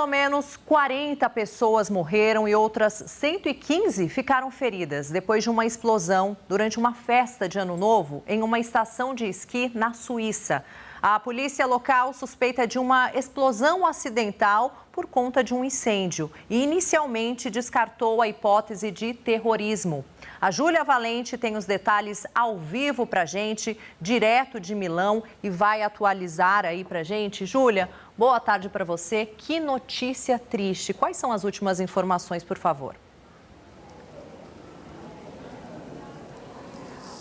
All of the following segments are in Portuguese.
Pelo menos 40 pessoas morreram e outras 115 ficaram feridas depois de uma explosão durante uma festa de Ano Novo em uma estação de esqui na Suíça. A polícia local suspeita de uma explosão acidental por conta de um incêndio e inicialmente descartou a hipótese de terrorismo. A Júlia Valente tem os detalhes ao vivo para a gente, direto de Milão, e vai atualizar aí para a gente. Júlia, boa tarde para você. Que notícia triste. Quais são as últimas informações, por favor?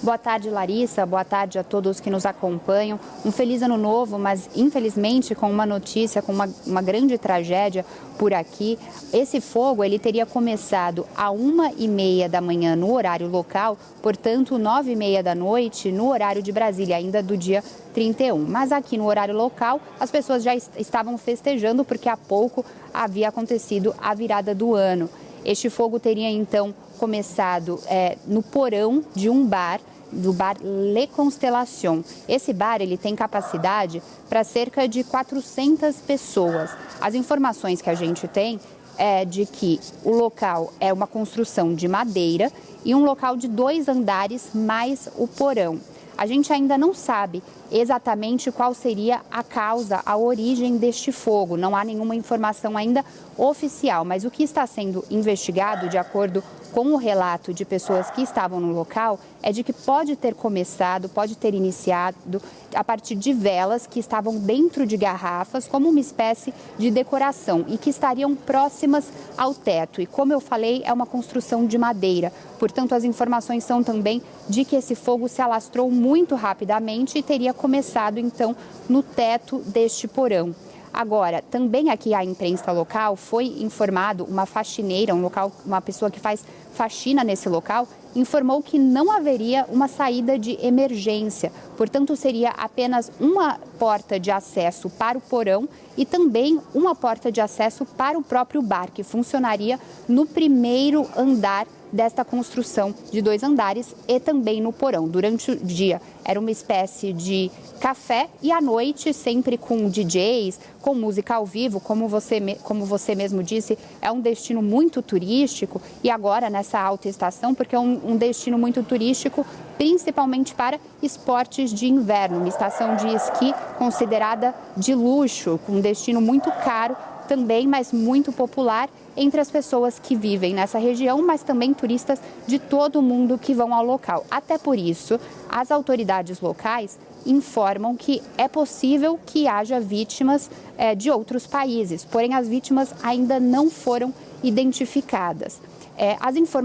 Boa tarde, Larissa. Boa tarde a todos que nos acompanham. Um feliz ano novo, mas infelizmente com uma notícia, com uma grande tragédia por aqui. Esse fogo ele teria começado às 1h30 da manhã no horário local, portanto 9h30 da noite no horário de Brasília, ainda do dia 31. Mas aqui no horário local as pessoas já estavam festejando porque há pouco havia acontecido a virada do ano. Este fogo teria então começado no porão de um bar, do bar Le Constellation. Esse bar ele tem capacidade para cerca de 400 pessoas. As informações que a gente tem é de que o local é uma construção de madeira e um local de 2 andares mais o porão. A gente ainda não sabe exatamente qual seria a causa, a origem deste fogo. Não há nenhuma informação ainda oficial, mas o que está sendo investigado, de acordo com o relato de pessoas que estavam no local, é de que pode ter começado, pode ter iniciado a partir de velas que estavam dentro de garrafas, como uma espécie de decoração e que estariam próximas ao teto. E como eu falei, é uma construção de madeira. Portanto, as informações são também de que esse fogo se alastrou muito rapidamente e teria começado, então, no teto deste porão. Agora, também aqui a imprensa local foi informado, uma faxineira, uma pessoa que faz faxina nesse local, informou que não haveria uma saída de emergência. Portanto, seria apenas uma porta de acesso para o porão e também uma porta de acesso para o próprio bar, que funcionaria no primeiro andar desta construção de 2 andares e também no porão. Durante o dia era uma espécie de café e à noite sempre com DJs, com música ao vivo, como você mesmo disse, é um destino muito turístico e agora nessa alta estação, porque é um destino muito turístico, principalmente para esportes de inverno, uma estação de esqui considerada de luxo, um destino muito caro também, mas muito popular entre as pessoas que vivem nessa região, mas também turistas de todo o mundo que vão ao local. Até por isso, as autoridades locais informam que é possível que haja vítimas de outros países, porém as vítimas ainda não foram identificadas.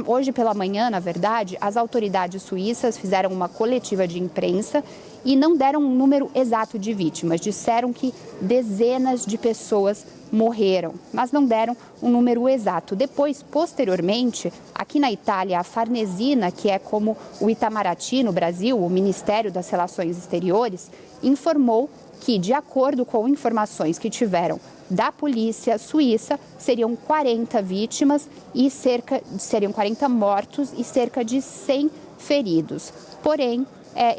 Hoje pela manhã, na verdade, as autoridades suíças fizeram uma coletiva de imprensa e não deram um número exato de vítimas. Disseram que dezenas de pessoas morreram, mas não deram um número exato. Depois, posteriormente, aqui na Itália, a Farnesina, que é como o Itamaraty no Brasil, o Ministério das Relações Exteriores, informou que, de acordo com informações que tiveram da polícia suíça, seriam 40 vítimas e seriam 40 mortos e cerca de 100 feridos. Porém,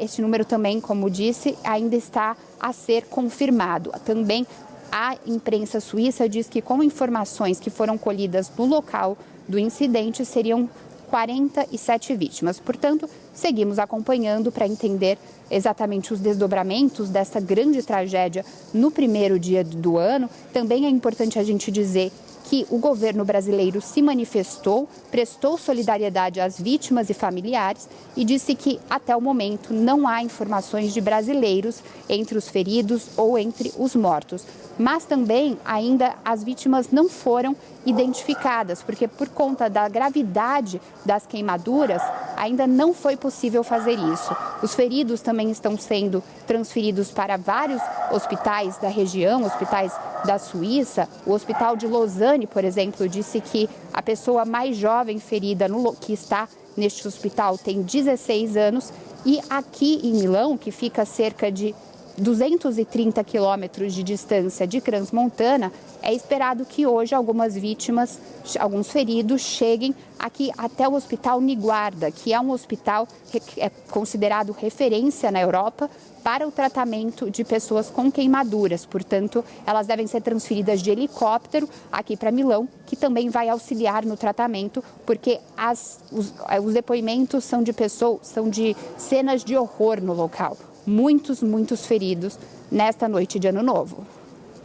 esse número também, como disse, ainda está a ser confirmado. Também a imprensa suíça diz que, com informações que foram colhidas no local do incidente, seriam 47 vítimas. Portanto, seguimos acompanhando para entender exatamente os desdobramentos dessa grande tragédia no primeiro dia do ano. Também é importante a gente dizer que o governo brasileiro se manifestou, prestou solidariedade às vítimas e familiares e disse que, até o momento, não há informações de brasileiros entre os feridos ou entre os mortos. Mas também ainda as vítimas não foram identificadas, porque por conta da gravidade das queimaduras, ainda não foi possível fazer isso. Os feridos também estão sendo transferidos para vários hospitais da região, hospitais da Suíça. O hospital de Lausanne, por exemplo, disse que a pessoa mais jovem ferida que está neste hospital tem 16 anos. E aqui em Milão, que fica a cerca de 230 quilômetros de distância de Crans-Montana, é esperado que hoje algumas vítimas, alguns feridos, cheguem aqui até o Hospital Niguarda, que é um hospital que é considerado referência na Europa para o tratamento de pessoas com queimaduras. Portanto, elas devem ser transferidas de helicóptero aqui para Milão, que também vai auxiliar no tratamento, porque os depoimentos são de cenas de horror no local. Muitos feridos nesta noite de Ano Novo.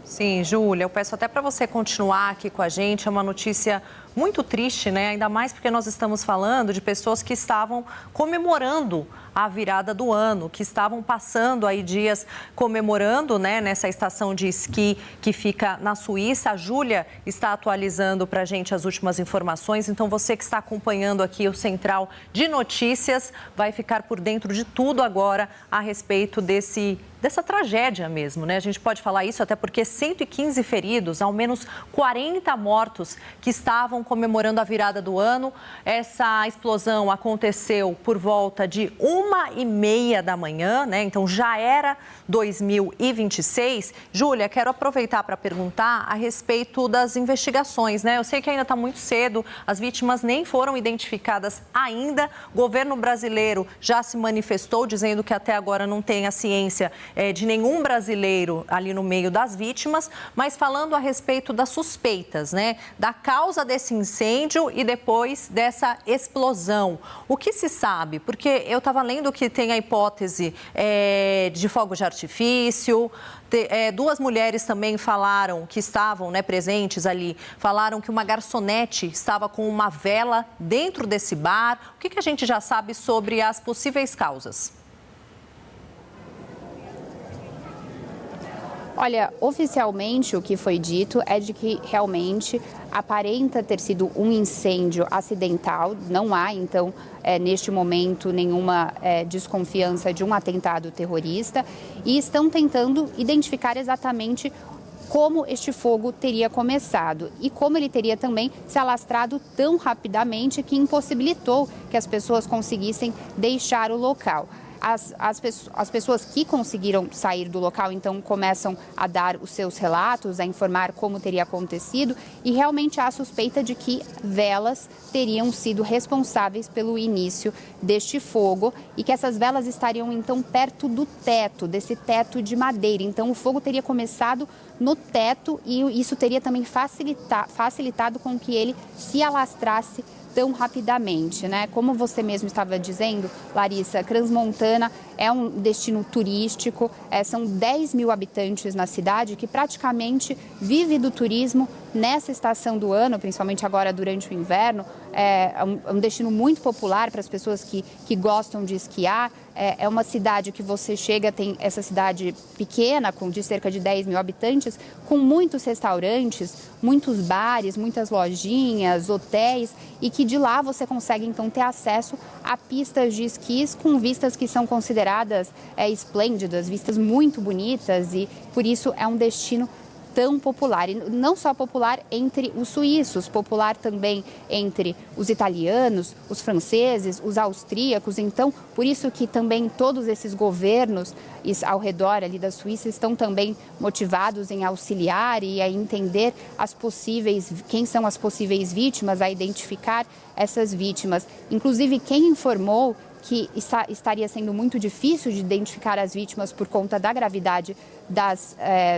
Sim, Júlia, eu peço até para você continuar aqui com a gente, é uma notícia muito triste, né? Ainda mais porque nós estamos falando de pessoas que estavam comemorando a virada do ano, que estavam passando aí dias comemorando, né, nessa estação de esqui que fica na Suíça. A Júlia está atualizando para a gente as últimas informações, então você que está acompanhando aqui o Central de Notícias vai ficar por dentro de tudo agora a respeito dessa tragédia mesmo, né? A gente pode falar isso até porque 115 feridos, ao menos 40 mortos que estavam comemorando a virada do ano. Essa explosão aconteceu por volta de 1h30 da manhã, né? Então já era 2026. Júlia, quero aproveitar para perguntar a respeito das investigações, né? Eu sei que ainda está muito cedo, as vítimas nem foram identificadas ainda. O governo brasileiro já se manifestou dizendo que até agora não tem a ciência de nenhum brasileiro ali no meio das vítimas, mas falando a respeito das suspeitas, né? Da causa desse incêndio e depois dessa explosão. O que se sabe? Porque eu estava lendo que tem a hipótese de fogo de artifício. Duas mulheres também falaram que estavam, né, presentes ali, falaram que uma garçonete estava com uma vela dentro desse bar. O que a gente já sabe sobre as possíveis causas? Olha, oficialmente o que foi dito é de que realmente aparenta ter sido um incêndio acidental. Não há, então, neste momento, nenhuma desconfiança de um atentado terrorista. E estão tentando identificar exatamente como este fogo teria começado e como ele teria também se alastrado tão rapidamente que impossibilitou que as pessoas conseguissem deixar o local. As pessoas que conseguiram sair do local, então, começam a dar os seus relatos, a informar como teria acontecido e realmente há a suspeita de que velas teriam sido responsáveis pelo início deste fogo e que essas velas estariam, então, perto do teto, desse teto de madeira. Então, o fogo teria começado no teto e isso teria também facilitado com que ele se alastrasse tão rapidamente, né? Como você mesmo estava dizendo, Larissa, Crans-Montana é um destino turístico, são 10 mil habitantes na cidade que praticamente vive do turismo nessa estação do ano, principalmente agora durante o inverno. É um destino muito popular para as pessoas que gostam de esquiar. É uma cidade que você chega, tem essa cidade pequena, de cerca de 10 mil habitantes, com muitos restaurantes, muitos bares, muitas lojinhas, hotéis, e que de lá você consegue então ter acesso a pistas de esquis com vistas que são consideradas esplêndidas, vistas muito bonitas, e por isso é um destino tão popular, e não só popular entre os suíços, popular também entre os italianos, os franceses, os austríacos. Então, por isso que também todos esses governos ao redor ali da Suíça estão também motivados em auxiliar e a entender quem são as possíveis vítimas, a identificar essas vítimas. Inclusive, quem informou que estaria sendo muito difícil de identificar as vítimas por conta da gravidade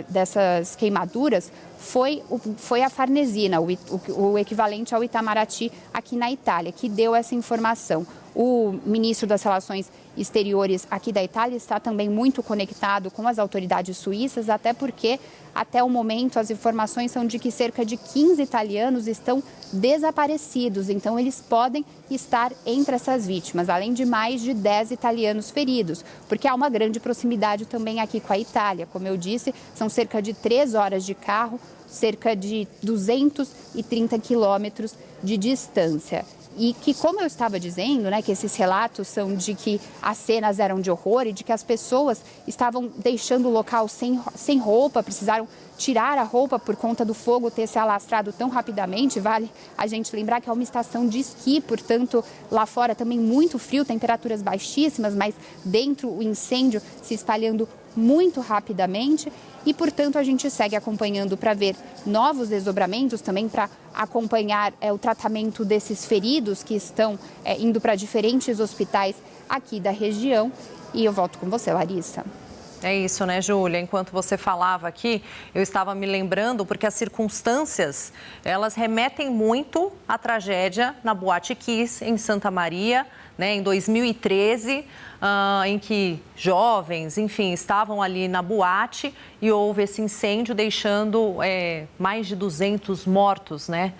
dessas queimaduras foi a Farnesina, o equivalente ao Itamaraty aqui na Itália, que deu essa informação. O ministro das Relações Exteriores aqui da Itália está também muito conectado com as autoridades suíças, até porque, até o momento, as informações são de que cerca de 15 italianos estão desaparecidos. Então, eles podem estar entre essas vítimas, além de mais de 10 italianos feridos, porque há uma grande proximidade também aqui com a Itália. Como eu disse, são cerca de 3 horas de carro, cerca de 230 quilômetros de distância. E que, como eu estava dizendo, né, que esses relatos são de que as cenas eram de horror e de que as pessoas estavam deixando o local sem roupa, precisaram tirar a roupa por conta do fogo ter se alastrado tão rapidamente. Vale a gente lembrar que é uma estação de esqui, portanto, lá fora também muito frio, temperaturas baixíssimas, mas dentro o incêndio se espalhando muito rapidamente e, portanto, a gente segue acompanhando para ver novos desdobramentos, também para acompanhar o tratamento desses feridos que estão indo para diferentes hospitais aqui da região. E eu volto com você, Larissa. É isso, né, Júlia? Enquanto você falava aqui, eu estava me lembrando porque as circunstâncias, elas remetem muito à tragédia na Boate Kiss, em Santa Maria, né, em 2013, em que jovens, enfim, estavam ali na boate e houve esse incêndio, deixando mais de 200 mortos, né?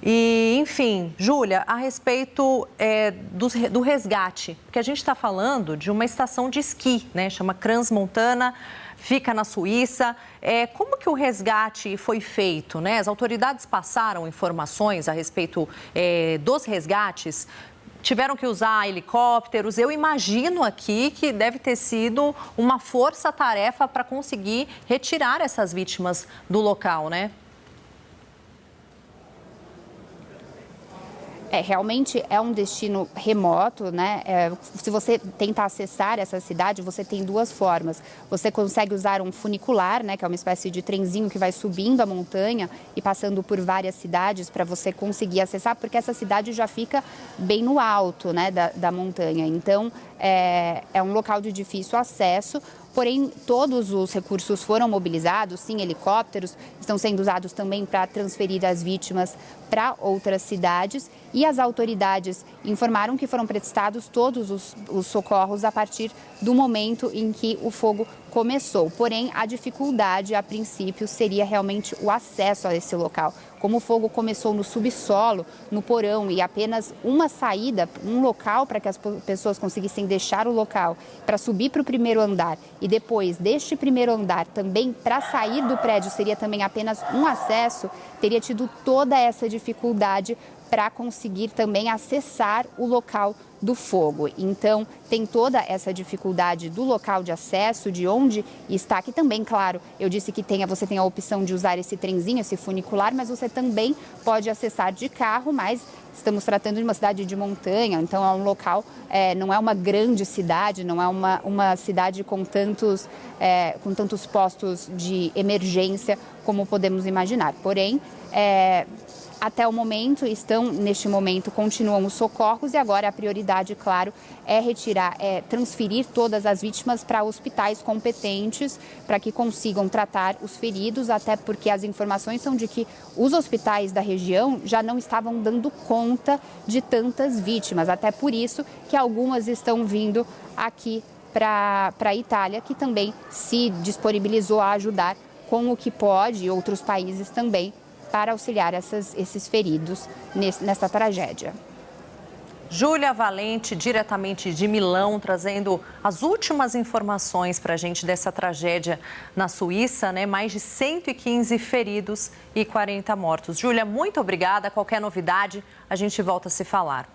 E, enfim, Júlia, a respeito do resgate, porque a gente está falando de uma estação de esqui, né? Chama Crans-Montana, fica na Suíça. Como que o resgate foi feito, né? As autoridades passaram informações a respeito dos resgates, tiveram que usar helicópteros. Eu imagino aqui que deve ter sido uma força-tarefa para conseguir retirar essas vítimas do local, né? Realmente é um destino remoto, né? Se você tentar acessar essa cidade, você tem duas formas. Você consegue usar um funicular, né? Que é uma espécie de trenzinho que vai subindo a montanha e passando por várias cidades para você conseguir acessar, porque essa cidade já fica bem no alto, né? Da montanha. Então, é um local de difícil acesso. Porém, todos os recursos foram mobilizados, sim, helicópteros estão sendo usados também para transferir as vítimas para outras cidades e as autoridades informaram que foram prestados todos os socorros a partir do momento em que o fogo começou. Porém, a dificuldade, a princípio, seria realmente o acesso a esse local. Como o fogo começou no subsolo, no porão e apenas uma saída, um local para que as pessoas conseguissem deixar o local para subir para o primeiro andar e depois deste primeiro andar também para sair do prédio seria também apenas um acesso, teria tido toda essa dificuldade para conseguir também acessar o local do fogo. Então, tem toda essa dificuldade do local de acesso, de onde está, que também, claro, eu disse que você tem a opção de usar esse trenzinho, esse funicular, mas você também pode acessar de carro, mas estamos tratando de uma cidade de montanha, então é um local, não é uma grande cidade, não é uma cidade com tantos postos de emergência como podemos imaginar. Porém, até o momento, neste momento, continuam os socorros e agora a prioridade, claro, é transferir todas as vítimas para hospitais competentes para que consigam tratar os feridos, até porque as informações são de que os hospitais da região já não estavam dando conta de tantas vítimas, até por isso que algumas estão vindo aqui para a Itália, que também se disponibilizou a ajudar com o que pode, e outros países também, para auxiliar esses feridos nessa tragédia. Júlia Valente, diretamente de Milão, trazendo as últimas informações para a gente dessa tragédia na Suíça, né? Mais de 115 feridos e 40 mortos. Júlia, muito obrigada. Qualquer novidade, a gente volta a se falar.